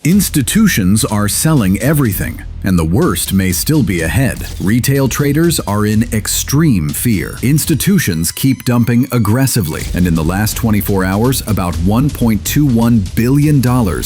Institutions are selling everything, and the worst may still be ahead. Retail traders are in extreme fear. Institutions keep dumping aggressively, and in the last 24 hours, about $1.21 billion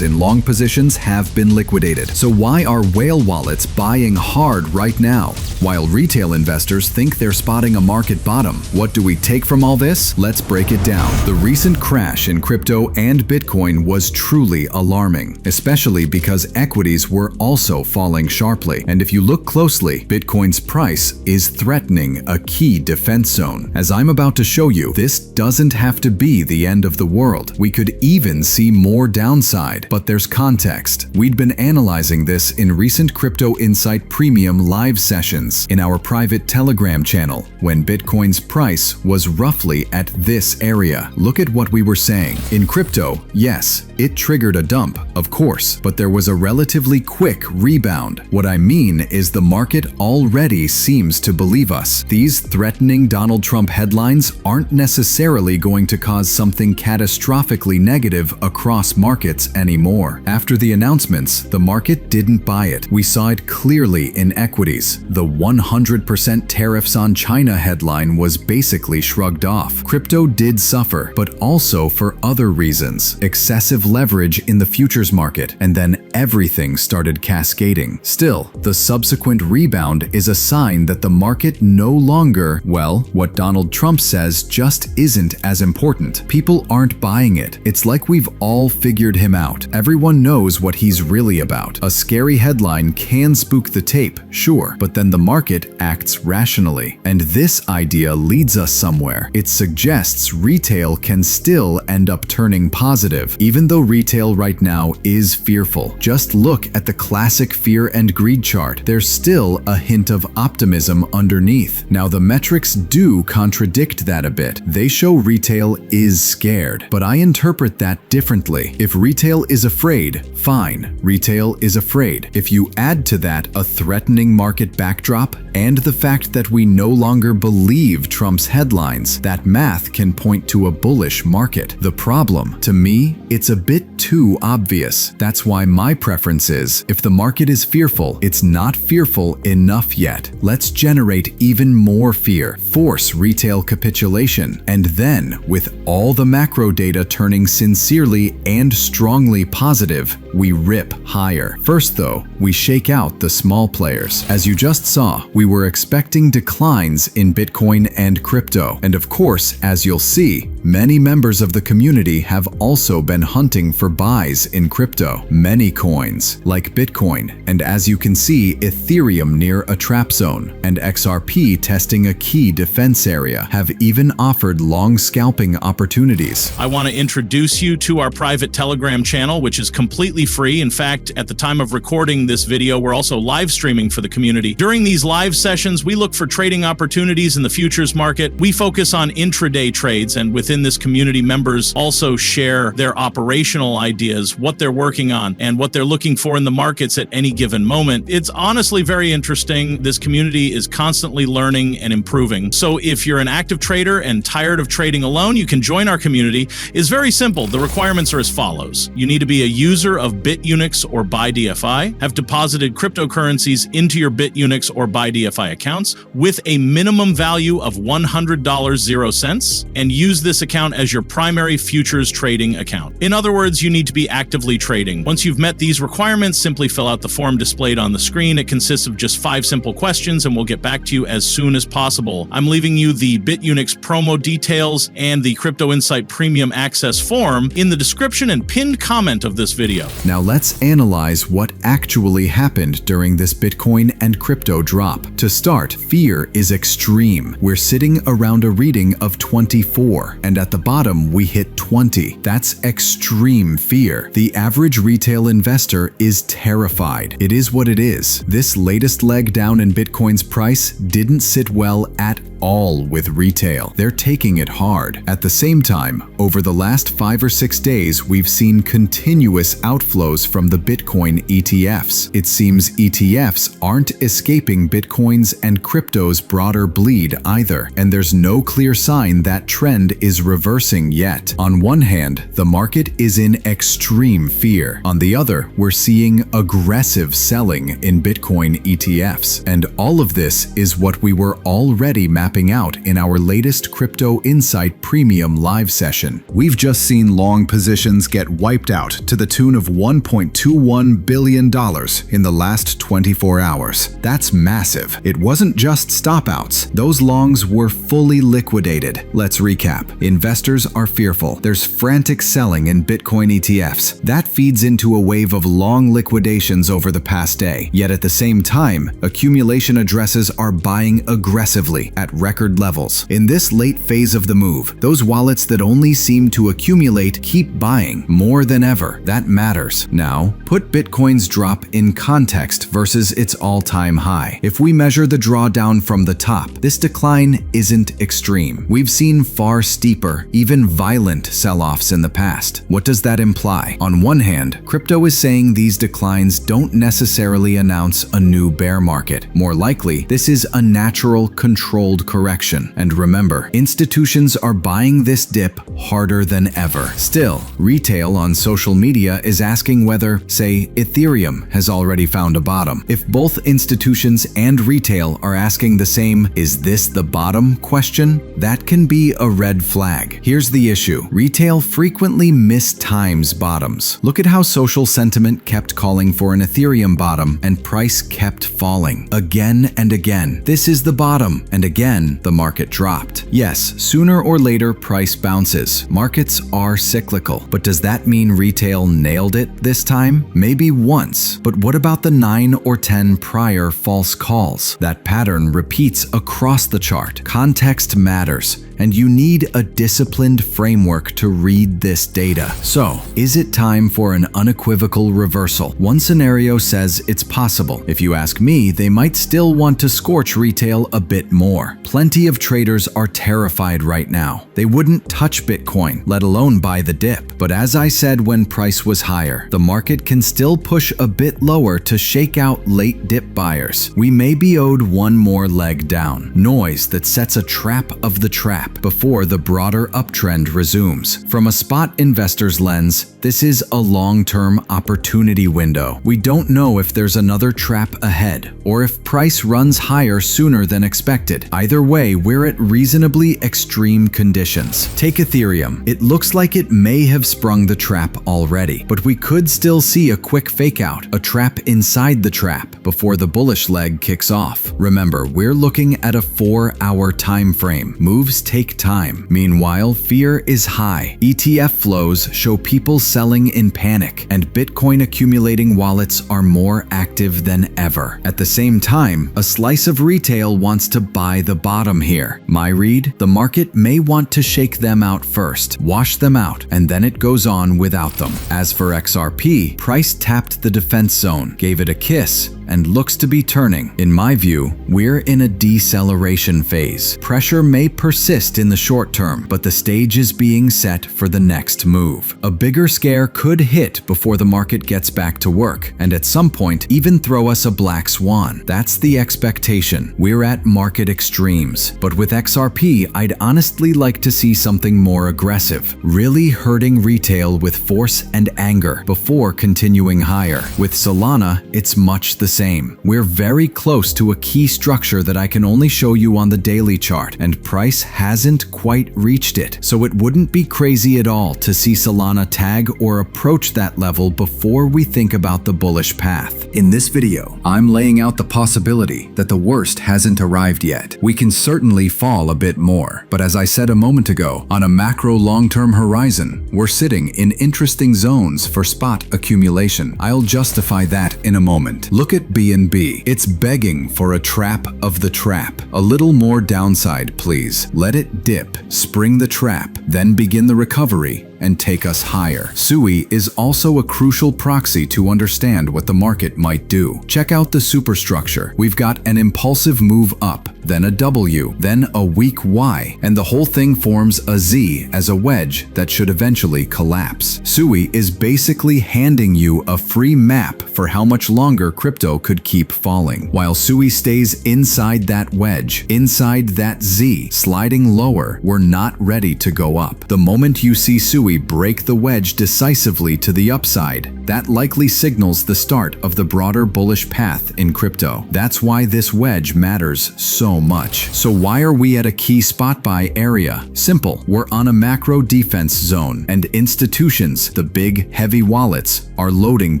in long positions have been liquidated. So why are whale wallets buying hard right now, while retail investors think they're spotting a market bottom? What do we take from all this? Let's break it down. The recent crash in crypto and Bitcoin was truly alarming, especially because equities were also falling sharply. And if you look closely, Bitcoin's price is threatening a key defense zone. As I'm about to show you, this doesn't have to be the end of the world. We could even see more downside, but there's context. We'd been analyzing this in recent Crypto Insight Premium live sessions in our private Telegram channel, when Bitcoin's price was roughly at this area. Look at what we were saying. In crypto, yes, it triggered a dump, of course, but there was a relatively quick rebound. What I mean is the market already seems to believe us. These threatening Donald Trump headlines aren't necessarily going to cause something catastrophically negative across markets anymore. After the announcements, the market didn't buy it. We saw it clearly in equities. The 100% tariffs on China headline was basically shrugged off. Crypto did suffer, but also for other reasons. Excessive leverage in the futures market, and then everything started cascading. Still, the subsequent rebound is a sign that the market no longer, well, what Donald Trump says just isn't as important. People aren't buying it. It's like we've all figured him out. Everyone knows what he's really about. A scary headline can spook the tape, sure, but then the market acts rationally. And this idea leads us somewhere. It suggests retail can still end up turning positive, even though retail right now is fearful. Just look at the classic fear and greed chart. There's still a hint of optimism underneath. Now, the metrics do contradict that a bit. They show retail is scared, but I interpret that differently. If retail is afraid, fine, retail is afraid. If you add to that a threatening market backdrop and the fact that we no longer believe Trump's headlines, that math can point to a bullish market. The problem, to me, it's a bit too obvious. That's why my preference is, if the market is fearful, it's not fearful enough yet. Let's generate even more fear, force retail capitulation, and then, with all the macro data turning sincerely and strongly positive, we rip higher. First though, we shake out the small players. As you just saw, we were expecting declines in Bitcoin and crypto. And of course, as you'll see, many members of the community have also been hunting for buys in crypto. Many coins, like Bitcoin, and as you can see, Ethereum near a trap zone, and XRP testing a key defense area, have even offered long scalping opportunities. I want to introduce you to our private Telegram channel, which is completely free. In fact, at the time of recording this video, we're also live streaming for the community. During these live sessions, we look for trading opportunities in the futures market. We focus on intraday trades, and within this community, members also share their operational ideas, what they're working on, and what they're looking for in the markets at any given moment. It's honestly very interesting. This community is constantly learning and improving. So if you're an active trader and tired of trading alone, you can join our community. It's very simple. The requirements are as follows. You need to be a user of BitUnix or BuyDFI, have deposited cryptocurrencies into your BitUnix or BuyDFI accounts with a minimum value of $100.00, and use this account as your primary futures trading account. In other words, you need to be actively trading. Once you've met these requirements, simply fill out the form displayed on the screen. It consists of just 5 simple questions, and we'll get back to you as soon as possible. I'm leaving you the BitUnix promo details and the Crypto Insight Premium Access form in the description and pinned comment of this video. Now let's analyze what actually happened during this Bitcoin and crypto drop. To start, fear is extreme. We're sitting around a reading of 24, and at the bottom we hit 20. That's extreme fear. The average retail investor is terrified. It is what it is. This latest leg down in Bitcoin's price didn't sit well at all with retail. They're taking it hard. At the same time, over the last 5 or 6 days, we've seen continuous outflows from the Bitcoin ETFs. It seems ETFs aren't escaping Bitcoin's and crypto's broader bleed either, and there's no clear sign that trend is reversing yet. On one hand, the market is in extreme fear. On the other, we're seeing aggressive selling in Bitcoin ETFs. And all of this is what we were already mapping out in our latest Crypto Insight Premium live session. We've just seen long positions get wiped out to the tune of $1.21 billion in the last 24 hours. That's massive. It wasn't just stop-outs. Those longs were fully liquidated. Let's recap. Investors are fearful. There's frantic selling in Bitcoin ETFs. That feeds into a wave of long liquidations over the past day. Yet at the same time, accumulation addresses are buying aggressively at record levels. In this late phase of the move, those wallets that only seem to accumulate keep buying more than ever. That matters. Now, put Bitcoin's drop in context versus its all-time high. If we measure the drawdown from the top, this decline isn't extreme. We've seen far steeper, even violent sell-offs in the past. What does that imply? On one hand, crypto is saying these declines don't necessarily announce a new bear market. More likely, this is a natural, controlled correction. And remember, institutions are buying this dip harder than ever. Still, retail on social media is asking whether, say, Ethereum has already found a bottom. If both institutions and retail are asking the same, "Is this the bottom?" question, that can be a red flag. Here's the issue. Retail frequently mistimes bottoms. Look at how social sentiment kept calling for an Ethereum bottom and price kept falling. Again and again. This is the bottom. And again, the market dropped. Yes, sooner or later price bounces. Markets are cyclical. But does that mean retail nailed it this time? Maybe once. But what about the 9 or 10 prior false calls? That pattern repeats across the chart. Context matters. And you need a disciplined framework to read this data. So, is it time for an unequivocal reversal? One scenario says it's possible. If you ask me, they might still want to scorch retail a bit more. Plenty of traders are terrified right now. They wouldn't touch Bitcoin, let alone buy the dip. But as I said when price was higher, the market can still push a bit lower to shake out late dip buyers. We may be owed one more leg down. Noise that sets a trap of the trap before the broader uptrend resumes. From a spot investor's lens, this is a long-term opportunity window. We don't know if there's another trap ahead, or if price runs higher sooner than expected. Either way, we're at reasonably extreme conditions. Take Ethereum. It looks like it may have sprung the trap already, but we could still see a quick fakeout, a trap inside the trap, before the bullish leg kicks off. Remember, we're looking at a 4-hour time frame. Moves take time. Meanwhile, fear is high. ETF flows show people selling in panic, and Bitcoin accumulating wallets are more active than ever. At the same time, a slice of retail wants to buy the bottom here. My read, the market may want to shake them out first, wash them out, and then it goes on without them. As for XRP, price tapped the defense zone, gave it a kiss, and looks to be turning. In my view, we're in a deceleration phase. Pressure may persist in the short term, but the stage is being set for the next move. A bigger scare could hit before the market gets back to work, and at some point even throw us a black swan. That's the expectation. We're at market extremes. But with XRP, I'd honestly like to see something more aggressive, really hurting retail with force and anger before continuing higher. With Solana, it's much the same. We're very close to a key structure that I can only show you on the daily chart, and price hasn't quite reached it. So it wouldn't be crazy at all to see Solana tag or approach that level before we think about the bullish path. In this video, I'm laying out the possibility that the worst hasn't arrived yet. We can certainly fall a bit more, but as I said a moment ago, on a macro long-term horizon, we're sitting in interesting zones for spot accumulation. I'll justify that in a moment. Look at BNB. It's begging for a trap of the trap. A little more downside, please. Let it dip, spring the trap, then begin the recovery, and take us higher. SUI is also a crucial proxy to understand what the market might do. Check out the superstructure. We've got an impulsive move up, then a W, then a weak Y, and the whole thing forms a Z as a wedge that should eventually collapse. SUI is basically handing you a free map for how much longer crypto could keep falling. While SUI stays inside that wedge, inside that Z, sliding lower, we're not ready to go up. The moment you see SUI break the wedge decisively to the upside, that likely signals the start of the broader bullish path in crypto. That's why this wedge matters so much. So why are we at a key spot buy area? Simple. We're on a macro defense zone, and institutions, the big, heavy wallets, are loading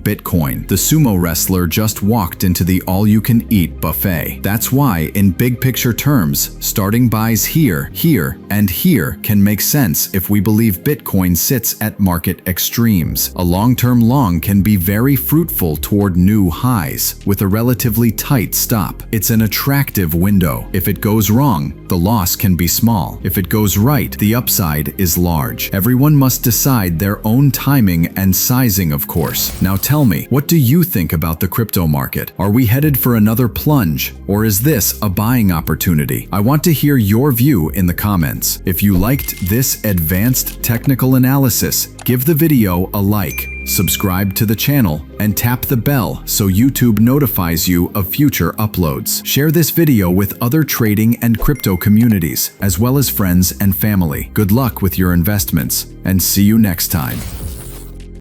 Bitcoin. The sumo wrestler just walked into the all-you-can-eat buffet. That's why, in big picture terms, starting buys here, here, and here can make sense if we believe Bitcoin sits at market extremes. A long-term long can be very fruitful toward new highs, with a relatively tight stop. It's an attractive window. If it goes wrong, the loss can be small. If it goes right, the upside is large. Everyone must decide their own timing and sizing, of course. Now tell me, what do you think about the crypto market? Are we headed for another plunge, or is this a buying opportunity? I want to hear your view in the comments. If you liked this advanced technical analysis, give the video a like, subscribe to the channel, and tap the bell so YouTube notifies you of future uploads. Share this video with other trading and crypto communities, as well as friends and family. Good luck with your investments, and see you next time.